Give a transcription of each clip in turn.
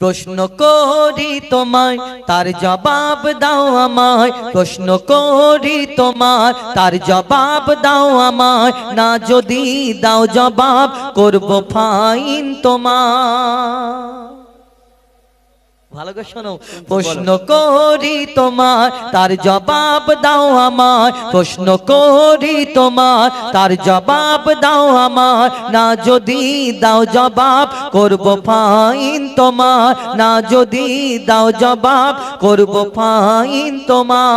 প্রশ্ন করি তোমায় তার জবাব দাও আমায়, প্রশ্ন করি তোমায় তার জবাব দাও আমায়, না যদি দাও জবাব করব ফাইন তোমায়। ভালো করে শোনো, প্রশ্ন করি তোমার তার জবাব দাও আমায়, প্রশ্ন করি তোমার তার জবাব দাও আমায়, না যদি দাও জবাব করব ফাইন তোমার, না যদি দাও জবাব করব ফাইন তোমার।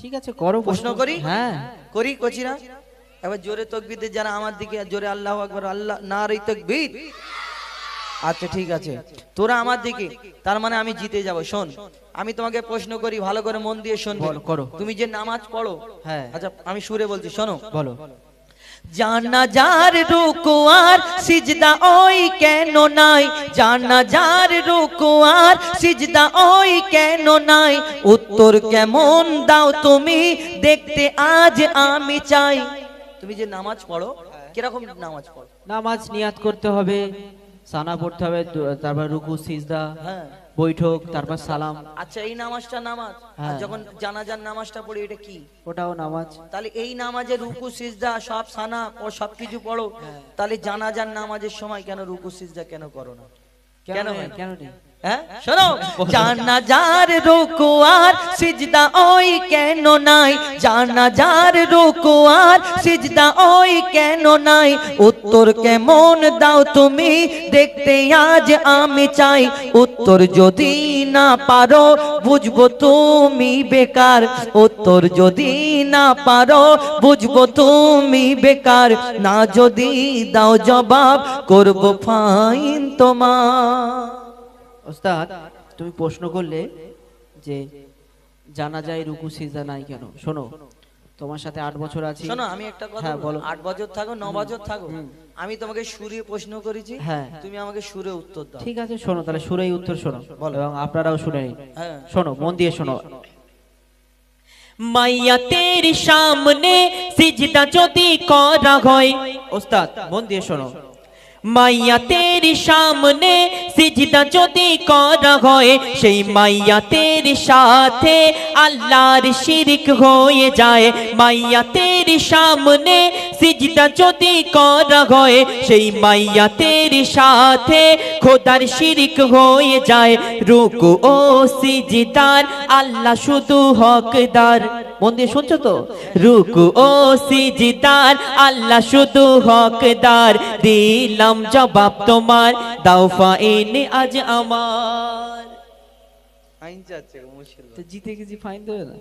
ঠিক আছে করো, প্রশ্ন করি, হ্যাঁ করি কচিরা। এবার জোরে তাকবীর দিয়ে যারা আমার দিকে জোরে আল্লাহু আকবার, আল্লাহ নারে তাকবীর। আচ্ছা ঠিক আছে, তোরা আমার দিকে, তার মানে আমি জিতে যাব। শোন, আমি তোমাকে প্রশ্ন করি, ভালো করে মন দিয়ে শোনবে। করো। তুমি যে নামাজ পড়ো, হ্যাঁ আচ্ছা আমি সুরে বলছি, শোনো। বলো। জানাজার রুকু আর সিজদা ওই কেন নাই, জানাজার রুকু আর সিজদা ওই কেন নাই, উত্তর কেমন দাও তুমি দেখতে আজ আমি চাই। তুমি যে নামাজ পড়ো, কিরকম নামাজ পড়ো? নামাজ নিয়াত করতে হবে, সানা পড়তে হবে, তারপর রুকু সিজদা, হ্যাঁ বৈঠক, তারপর সালাম। আচ্ছা এই নামাজটা নামাজ, আর যখন জানাজার নামাজটা পড়ি এটা কি? ওটাও নামাজ। তাহলে এই নামাজে রুকু সিজদা সব সানা ও সবকিছু পড়ো, তাহলে জানাজার নামাজের সময় কেন রুকু সিজদা কেন করো না? কেন কেন নেই? হ্যাঁ শোনো, জানাজার রুকু আর সিজদা ওই কেন নাই, জানাজার রুকু আর সিজদা ওই কেন নাই, উত্তর কেমন দাও তুমি দেখতে আজ আমি চাই, উত্তর যদি না পারো বুঝবো তুমি বেকার, উত্তর যদি না পারো বুঝবো তুমি বেকার, না যদি দাও জবাব করব ফাইন তোমার। ওস্তাদ তুমি প্রশ্ন করলে যে জানা যায় রুকু সিজদা নাই কেন। শোনো, তোমার সাথে 8 বছর আছি। শোনো আমি একটা কথা বলো, 8 বছর থাকো 9 বছর থাকো, আমি তোমাকে সুরে প্রশ্ন করেছি, হ্যাঁ তুমি আমাকে সুরে উত্তর দাও। ঠিক আছে শোনো, তাহলে সুরেই উত্তর শোনো এবং আপনারাও শুনে নিন। হ্যাঁ শোনো, মন দিয়ে শোনো। মাইয়া তেরি সামনে সিজদা যদি করা হয়, ওস্তাদ মন দিয়ে শোনো। মাইয়া তেরি সামনে সিজদা যদি করা হয়, সেই মাইয়া তেরি সাথে আল্লাহর শিরক হয়ে যায়। মাইয়া তেরি সামনে সিজদা যদি করা হয়, সেই মাইয়া তেরি সাথে খোদার শিরক হয়ে যায়। রুকু ও সিজদার আল্লাহ শুধু হকদার। মন দিয়ে শুনছো তো? রুকু ও সিজদার আল্লাহ শুধু হকদার, দিলাম জবাব তোমার দাও ফাইন আজ আমার। ফাইন চাচ্ছে মুশকিল, তো জিতে গেছি, ফাইন দেবে না?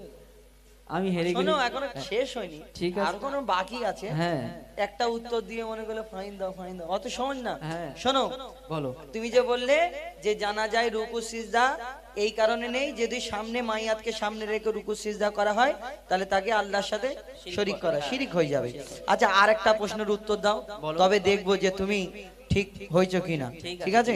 আমি হেরে গেছি। শোনো এখনো শেষ হয়নি, ঠিক আছে। আর কোনো বাকি আছে। হ্যাঁ একটা উত্তর দিয়ে মনে করলে ফাইন দাও ফাইন দাও, অত সহজ না। হ্যাঁ শোনো, বলো। তুমি যে বললে যে জানা যায় রুকু সিজদা এই কারণে নেই, যদি সামনে মাইয়াতকে সামনে রেখে রুকু সিজদা করা হয় তাহলে তাকে আল্লাহর সাথে শরীক করা, শিরিক হয়ে যাবে। আচ্ছা আর একটা প্রশ্নের উত্তর দাও, তবে দেখবো যে তুমি ঠিক হয়েছো কিনা। ঠিক আছে,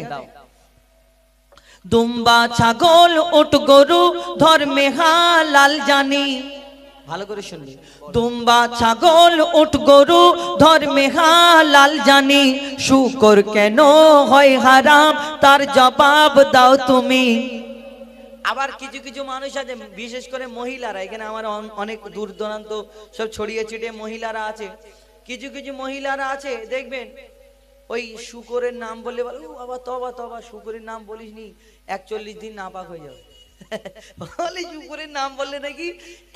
দুম্বা ছাগল ওট গরু ধর্মে হালাল জানি, ভালো করে শুনবি। দুম্বা ছাগল উট গরু ধর্মে হালাল জানি, শুকর কেন হয় হারাম তার জবাব দাও তুমি। আবার কিছু কিছু মানুষ আছে, বিশেষ করে মহিলারা, এখানে আমার অনেক দূর দূরান্ত সব ছড়িয়ে ছিটিয়ে মহিলারা আছে, কিছু কিছু মহিলারা আছে দেখবেন ওই শুকরের নাম বললে বলে ও বাবা তবা তবা, শুকরের নাম বলিস নি 41 দিন নাপাক হয়ে যাবে। বলে শুকরের নাম বললে নাকি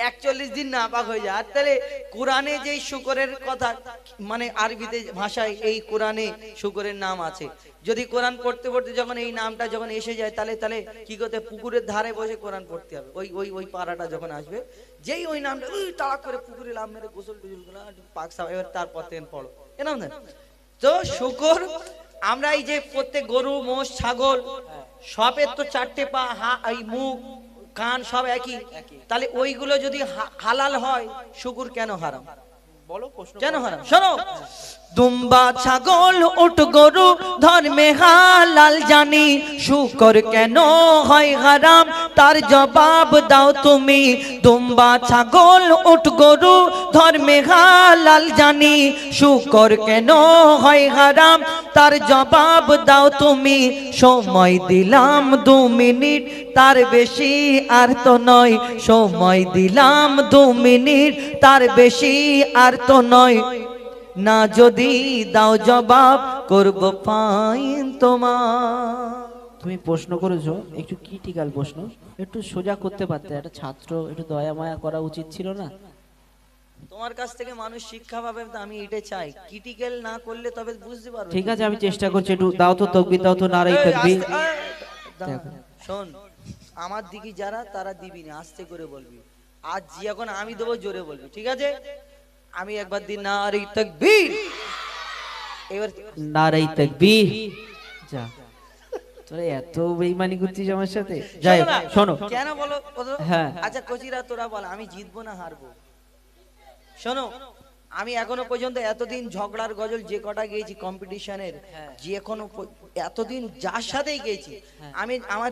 41 দিন নাপাক হয়ে যায়। আর তাহলে কোরআনে যেই শুকরের কথা, মানে আরবিতে ভাষায় এই কোরআনে শুকরের নাম আছে, যদি কোরআন পড়তে পড়তে যখন এই নামটা যখন এসে যায় তাহলে তাহলে কি করতে, পুকুরের ধারে বসে কোরআন পড়তে হবে। ওই ওই ওই পাড়াটা যখন আসবে, যেই ওই নামটা তাড়া করে পুকুরে লাভ মেরে গোসল টুসল গুলো পাক সাপ, এবার তারপর থেকে পড়ো এরকম না। তো শুকর, আমরা এই যে প্রত্যেক গরু মোষ ছাগল সবের তো 4টে পা, এই মুখ কান সব একই, তাহলে ওইগুলো যদি হালাল হয় শুকুর কেন হারাম? বলো প্রশ্ন কেন হারাম? শোনো, দুম্বা ছাগল উট গরু ধর্মে হালাল জানি, শুকর কেন হয় হারাম তার জবাব দাও তুমি। দুম্বা ছাগল উট গরু ধর্মে হালাল জানি, শুকর কেন হয় হারাম তার জবাব দাও তুমি। সময় দিলাম 2 মিনিট, তার বেশি আর তো নয়। সময় দিলাম 2 মিনিট, তার বেশি আর তো নয়। না যদি দাও জবাব করব ফাইন তোমার। তুমি প্রশ্ন করেছো একটু ক্রিটিক্যাল প্রশ্ন, একটু সোজা করতে পারতে, একটা ছাত্র একটু দয়া মায়া করা উচিত ছিল না? তোমার কাছ থেকে মানুষ শিক্ষা পাবে, তো আমি এটা চাই। ক্রিটিক্যাল না করলে তবে বুঝতে পারবে। ঠিক আছে, আমি চেষ্টা করছি, একটু দাও তো তাকবীর, দাও তো নারাই তাকবীর। দেখো। শোন, আমার দিকে যারা তারা দিবি না, আস্তে করে বলবি। আজ যখন আমি দেবো জোরে বলবি, ঠিক আছে? আমি একবার দিন নারী তাকবীর, এবার নারাই তাকবীর। যা, তোরা এত বেঈমানি করছিস আমার সাথে। যাই হোক, শোনো। কেন বলো বলো? হ্যাঁ। আচ্ছা কচিরা তোরা বল, আমি জিতবো না হারবো? শোনো, আমি এখনো পর্যন্ত এতদিন ঝগড়ার গজল যে কটা গেয়েছি কম্পিটিশনের, যে এতদিন যার সাথেই গেয়েছি, আমি আমার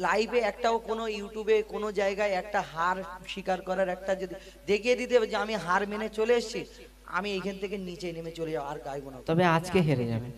লাইভে একটাও কোনো ইউটিউবে কোনো জায়গায় একটা হার স্বীকার করার একটা যদি দেখিয়ে দিতে হবে যে আমি হার মেনে চলে এসেছি, আমি এইখান থেকে নিচে নেমে চলে যাবো, আর গাইবো না। তবে আজকে হেরে যাবে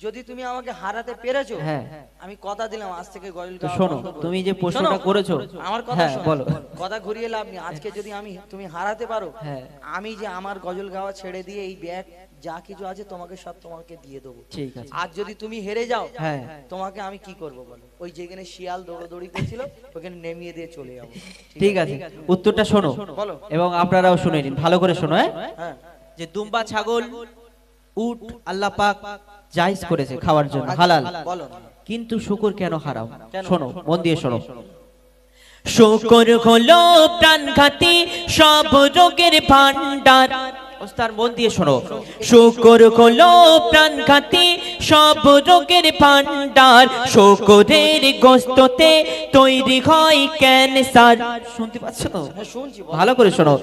যদি তুমি আমাকে হারাতে পেরেছো, হ্যাঁ, আমি কথা দিলাম আজ থেকে গজল তো গাওয়া শোনো, বন্ধ করবো। তুমি যে প্রশ্নটা শোনো, করেছো, আমার কথা হ্যাঁ শোনো, বলো। কথা ঘুরিয়ে লাভ নেই। আজকে যদি তুমি হারাতে পারো, হ্যাঁ। আমি যে আমার গজল গাওয়া ছেড়ে দিয়ে এই ব্যাগ যা কিছু আছে তোমাকে সব তোমাকে দিয়ে দেবো। ঠিক আছে। আর যদি তুমি হেরে যাও, হ্যাঁ। তোমাকে আমি কি করব বলো? ওই যেখানে শিয়াল দৌড়াদৌড়ি করছিল ওখানে নেমিয়ে দিয়ে চলে যাবো। ঠিক আছে, উত্তরটা শোনো বলো। এবং আপনারাও শুনে নিন, ভালো করে শোনো। হ্যাঁ, হ্যাঁ, যে দুম্বা ছাগল উট আল্লাহ পাক জায়েজ করেছে খাওয়ার জন্য, হালাল। বলো। কিন্তু শুকর কেন হারাম? কেন? শোনো, মন দিয়ে শোনো। শুকর হলো প্রাণঘাতী সব রোগের ভান্ডার। ওস্তাদ মন দিয়ে শোনো। শুকর হলো প্রাণঘাতী সব রোগের ভান্ডার। শুকরের গোশতে তৈরি হয় ক্যান্সার। শুনতে পাচ্ছ তো? হ্যাঁ, শুনছি, বলো। ভালো করে শোনো।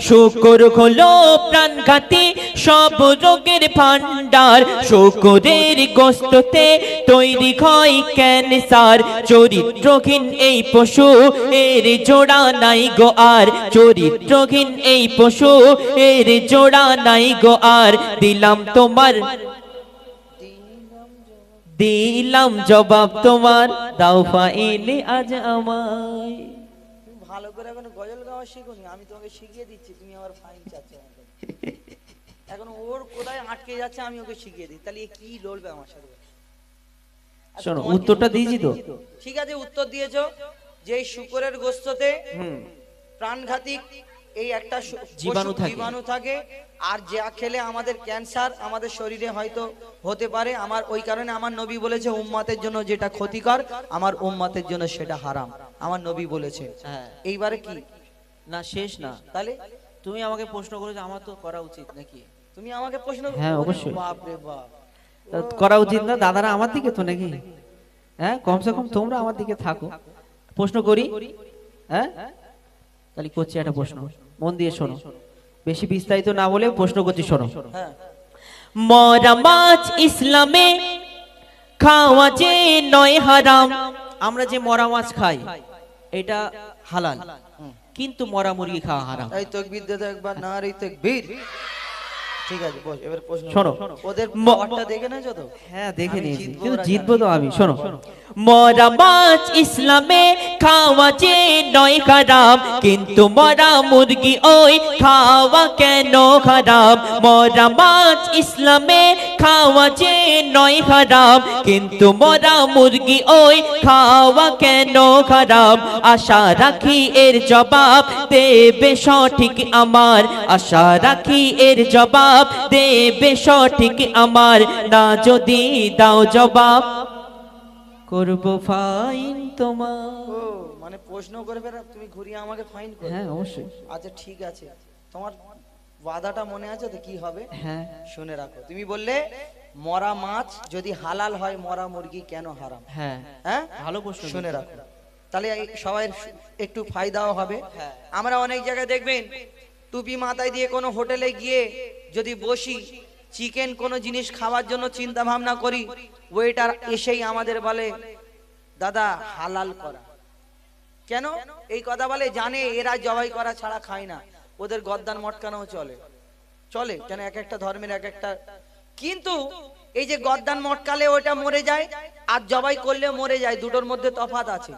শুকর হলো প্রাণঘাতী সব রোগের ভান্ডার। শুকরের গোশতে তৈরি হয় ক্যান্সার। চরিত্রহীন এই পশু এর জোড়া নাই গো আর। চরিত্রহীন এই পশু এর জোড়া নাই গো আর। দিলাম জবাব তোমার, দাও ফাইলে আজ আমায়। তুমি ভালো করে এখন গজল গাওয়া শিখোনি, আমি তোমাকে শিখিয়ে দিচ্ছি, তুমি আমার ফাইন চাচ্ছ আমাকে। এখন ওর কোথায় আটকে যাচ্ছে আমি ওকে শিখিয়ে দিই, তাহলে এ কি লড়বে আমার সাথে? আচ্ছা, শোনো, তোমার কি উত্তরটা দিয়েছি তো? ঠিক আছে, উত্তর দিয়েছো যে এই শুকরের গোশতে প্রাণঘাতী এই একটা জীবাণু থাকে, আর যা খেলে আমাদের ক্যান্সার আমাদের শরীরে হয়তো হতে পারে। আমার ওই কারণে আমার নবী বলেছে উম্মতের জন্য যেটা ক্ষতিকর আমার উম্মতের জন্য সেটা হারাম, আমার নবী বলেছে। হ্যাঁ। এইবারে কি না, শেষ না। তাহলে তুমি আমাকে প্রশ্ন করেছো, আমার তো করা উচিত নাকি? তুমি আমাকে প্রশ্ন হ্যাঁ, অবশ্যই। বাপ রে বাপ, তা করা উচিত না? দাদারা আমার দিকে তো নাকি? হ্যাঁ, কমসে কম তোমরা আমার দিকে থাকো। প্রশ্ন করি? হ্যাঁ, তাহলে করছি একটা প্রশ্ন, মন দিয়ে শোনো। বেশি বিস্তারিত না বলে প্রশ্ন করছি, শোনো। হ্যাঁ, মরা মাছ ইসলামে খাওয়া যে নয় হারাম। আমরা যে মরা মাছ খাই এটা হালাল, কিন্তু মরা মুরগি খাওয়া হারাম। এই তাকবীর দে তো একবার, নারী তাকবীর। ঠিক আছে, বস, এবার প্রশ্ন শোনো। ওদের পাওয়ারটা দেখে না যত। হ্যাঁ, দেখে আমি নিয়েছি, জিতবো, কিন্তু ওরা জিতবো তো আমি। শোনো, মরা মাছ ইসলামে খাওয়া যে নয় হারাম, কিন্তু মরা মুরগি ওই খাওয়া কেন হারাম? মরা মাছ ইসলামে খাওয়া যে নয় হারাম, কিন্তু মরা মুরগি ওই খাওয়া কেন হারাম? আশা রাখি এর জবাব দেবে সঠিক আমার। আশা রাখি এর জবাব দেবে সঠিক আমার। না যদি দাও জবাব করব ফাইন তোমার। ও মানে প্রশ্ন করবে না, তুমি ঘুরিয়ে আমাকে ফাইন করবে? হ্যাঁ অবশ্যই। আচ্ছা ঠিক আছে, তোমার ওয়াদাটা মনে আছে তো? কি হবে হ্যাঁ, শুনে রাখো। তুমি বললে মরা মাছ যদি হালাল হয় মরা মুরগি কেন হারাম? হ্যাঁ, হ্যাঁ, ভালো প্রশ্ন। শুনে রাখো, তাহলে সবাই একটু ফায়দাও হবে। আমরা অনেক জায়গায় দেখবেন টুপি মাথায় দিয়ে কোনো হোটেলে গিয়ে যদি বসি, চিকেন কোনো জিনিস খাওয়ার জন্য চিন্তা ভাবনা করি, ওয়েটার এসেই আমাদের বলে দাদা হালাল করা। কেন এই কথা বলে? জানে এরা জবাই করা ছাড়া খায় না, ওদের গদ্দান মটকানো চলে চলে কেন, এক একটা ধর্মের এক একটা। কিন্তু এই যে গদ্দান মটকালে ওটা মরে যায়, আর জবাই করলে মরে যায়, দুটোর মধ্যে তফাৎ আছে।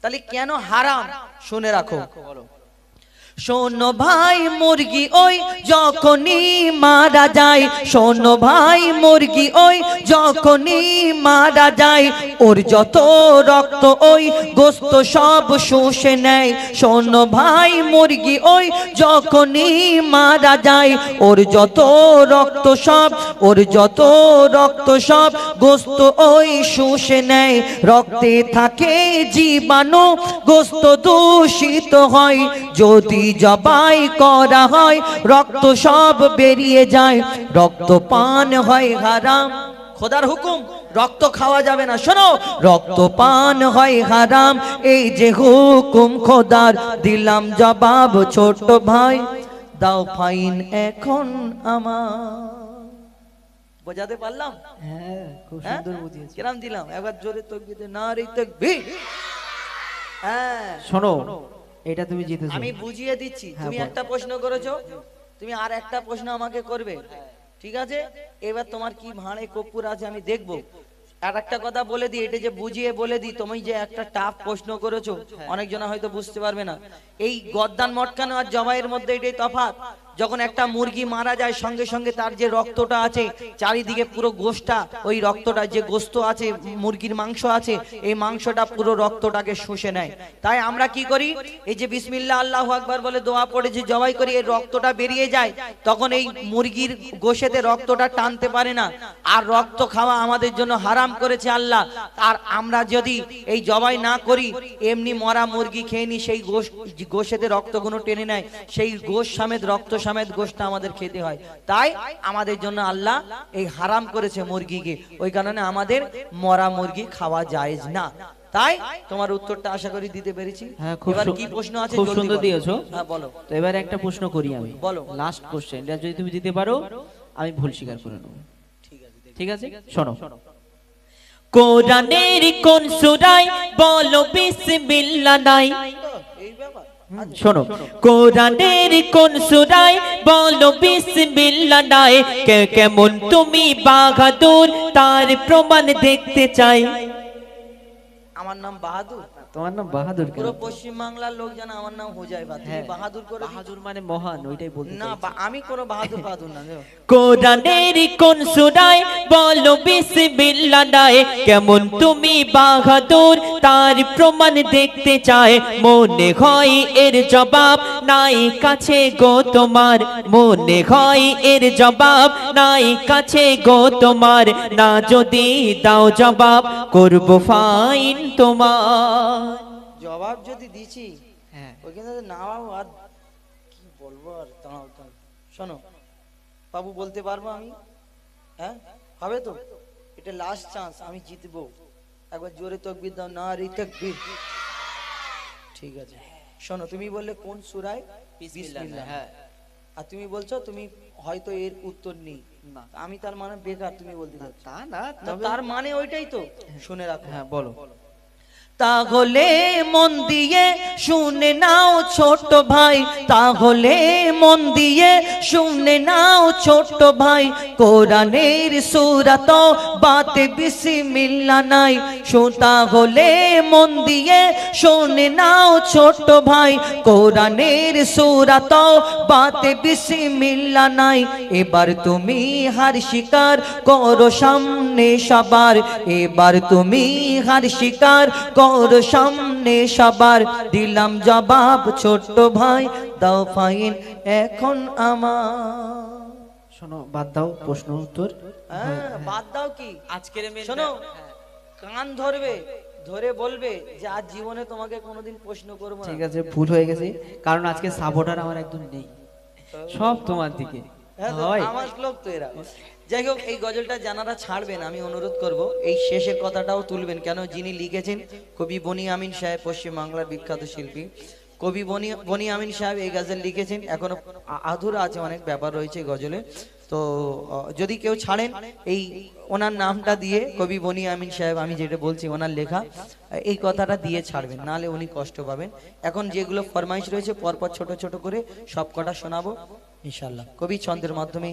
তাহলে কেন হারাম? শুনে রাখো। শোনো ভাই মুরগি ওই যখনই মারা যায়, শোনো ভাই মুরগি ওই যখনই মারা যায়, ওর যত রক্ত ওই গোস্ত সব শুষে নেয়। শোনো ভাই মুরগি ওই যখনই মারা যায়, ওর যত রক্ত সব, ওর যত রক্ত সব গোস্ত ওই শুষে নেয়। রক্তে থাকে জীবাণু, গোস্ত দূষিত হয়, যদি জবাই করা হয় রক্ত সব বেরিয়ে যায়, রক্ত পান হয় হারাম। খোদার হুকুম, রক্ত খাওয়া যাবে না। শোনো, রক্ত পান হয় হারাম, এই যে হুকুম খোদার, দিলাম জবাব ছোট ভাই, দাও ফাইন এখন আমার। বোঝাতে পারলাম? হ্যাঁ, খুব সুন্দর বুঝিয়েছো। কিরাম দিলাম? একবার জোরে তাকবীর, নারে তাকবীর। হ্যাঁ শোনো, এটা তুমি জিতেছো। আমি বুঝিয়ে দিচ্ছি। হ্যাঁ, তুমি বল। একটা প্রশ্ন করেছো, তুমি আর একটা প্রশ্ন আমাকে করবে, ঠিক আছে? এবার তোমার কি ভাঁড়ে কর্পূর আছে আমি দেখবো। আর একটা কথা বলে দিই, এটা যে বুঝিয়ে বলে দিই, তুমি যে একটা টাফ প্রশ্ন করেছো, অনেকজনা হয়তো বুঝতে পারবে না। এই গদ্দান মটকানো আর জবাইয়ের মধ্যে এটাই তফাৎ। যখন একটা মুরগি মারা যায়, সঙ্গে সঙ্গে তার যে রক্তটা আছে চারিদিকে পুরো গোশটা, ওই রক্তটা যে গোস্ত আছে, মুরগির মাংস আছে, এই মাংসটা পুরো রক্তটাকে শুষে নেয়। তাই আমরা কি করি? এই যে বিসমিল্লাহ আল্লাহু আকবার বলে দোয়া পড়ে যে জবাই করি, এই রক্তটা বেরিয়ে যায়, তখন এই মুরগির গোশেতে রক্তটা টানতে পারে না, আর রক্ত খাওয়া আমাদের জন্য হারাম করেছে আল্লাহ। আর আমরা যদি এই জবাই না করি, এমনি মরা মুরগি খেয়ে নি, সেই গোশেতে রক্তগুলো টেনে নেয়, সেই গোশ সমেত রক্ত সমেত গোশটা আমাদের খেতে হয়। তাই আমাদের জন্য আল্লাহ এই হারাম করেছে মুরগিকে, ওই কারণে আমাদের মরা মুরগি খাওয়া জায়েজ না। তাই তোমার উত্তরটা আশা করি দিতে পেরেছি। হ্যাঁ, খুব এবার কি প্রশ্ন আছে? খুব জলদি সুন্দর বলো। দিয়েছো। হ্যাঁ বলো। তো এবারে একটা প্রশ্ন করি আমি, বলো। লাস্ট কোশ্চেন, এটা যদি তুমি দিতে পারো আমি ভুল স্বীকার করে নেব। ঠিক আছে, শোনো। কোরআনের কোন সূরায় বলো বিসমিল্লাহ নাই? এই ব্যাপার। শোনো, কোরআনের কোন সূরায় বলো বিসমিল্লাহ নাই? কেমন তুমি বাহাদুর, তার প্রমাণ দেখতে চাই। আমার নাম বাহাদুর। তোমার নাম বাহাদুর কেন? পুরো পশ্চিম বাংলার লোক জানে আমার নাম হুজাইবা। তুমি হ্যাঁ, বাহাদুর করে দিচ্ছ। বাহাদুর মানে মহান, ওইটাই বলতে না, চাইছি। আমি কোনো বাহাদুর বাহাদুর না। কোরআনের কোন সূরায় বলো বিসমিল্লাহ নাই? কেমন তুমি বাহাদুর, তার প্রমাণ দেখতে চায়। মনে হয় এর জবাব নাই কাছে গো তোমার, মনে হয় এর জবাব নাই কাছে গো তোমার। না যদি দাও জবাব, করব ফাইন তোমার। জবাব যদি দিছি, হ্যাঁ, ওইখানে না আর কি বলবো, আর দাঁড়াও দাঁড়াও। শোনো বাবু, বলতে পারবো আমি? হ্যাঁ হবে তো? এটা লাস্ট চান্স, আমি জিতবো। একবার জোরে তাকবীর দাও, নারে তাকবীর। ঠিক আছে, শোনো, তুমি বললে কোন সূরায়? বিসমিল্লাহ। হ্যাঁ। আর তুমি বলছো তুমি হয়তো এর উত্তর নেই। না। আমি তার মানে বেকার তুমি বলতে চাচ্ছ? তা না, না, তার মানে ওইটাই তো। শুনে রাখো। হ্যাঁ, বলো। তাহলে মন দিয়ে শুনে নাও ছোট ভাই, তাহলে মন দিয়ে শুনে নাও ছোট ভাই, কোরআনের সূরা বাতে বিসমিল্লাহ নাই। তাহলে মন দিয়ে শুনে নাও ছোট ভাই, কোরআনের সূরা বাতে বিসমিল্লাহ নাই। এবার তুমি হার স্বীকার করো সামনে সবার, এবার তুমি হার স্বীকার করো সামনে সবার, দিলাম জবাব ছোট ভাই, দাও ফাইন এখন আমার। শোনো, বাদ দাও প্রশ্ন উত্তর। হ্যাঁ, বাদ দাও কি? আজকের শোনো, কান ধরবে, ধরে বলবে যে আজ জীবনে তোমাকে কোনোদিন প্রশ্ন করবো না। ঠিক আছে, ভুল হয়ে গেছে, কারণ আজকে সাপোর্টার আমার একদম নেই, সব তোমার দিকে। হ্যাঁ তো, হয়। আমার লোক তো এরা। যাই হোক, এই গজলটা জানারা ছাড়বেন, আমি অনুরোধ করব এই শেষের কথাটাও তুলবেন। কেন, যিনি লিখেছেন কবি বনি আমিন সাহেব, পশ্চিম বাংলার বিখ্যাত শিল্পী। কবি বনি আমিন সাহেব এই গজল লিখেছেন, এখনো আধুরা আছে, অনেক ব্যাপার রয়েছে এই গজলে। তো যদি কেউ ছাড়েন এই ওনার নামটা দিয়ে, কবি বনি আমিন সাহেব, আমি যেটা বলছি ওনার লেখা, এই কথাটা দিয়ে ছাড়বেন, নাহলে উনি কষ্ট পাবেন। এখন যেগুলো ফরমাইশ রয়েছে পরপর ছোট ছোট করে সব কটা শোনাবো ইনশাল্লাহ, কবি ছন্দের মাধ্যমে।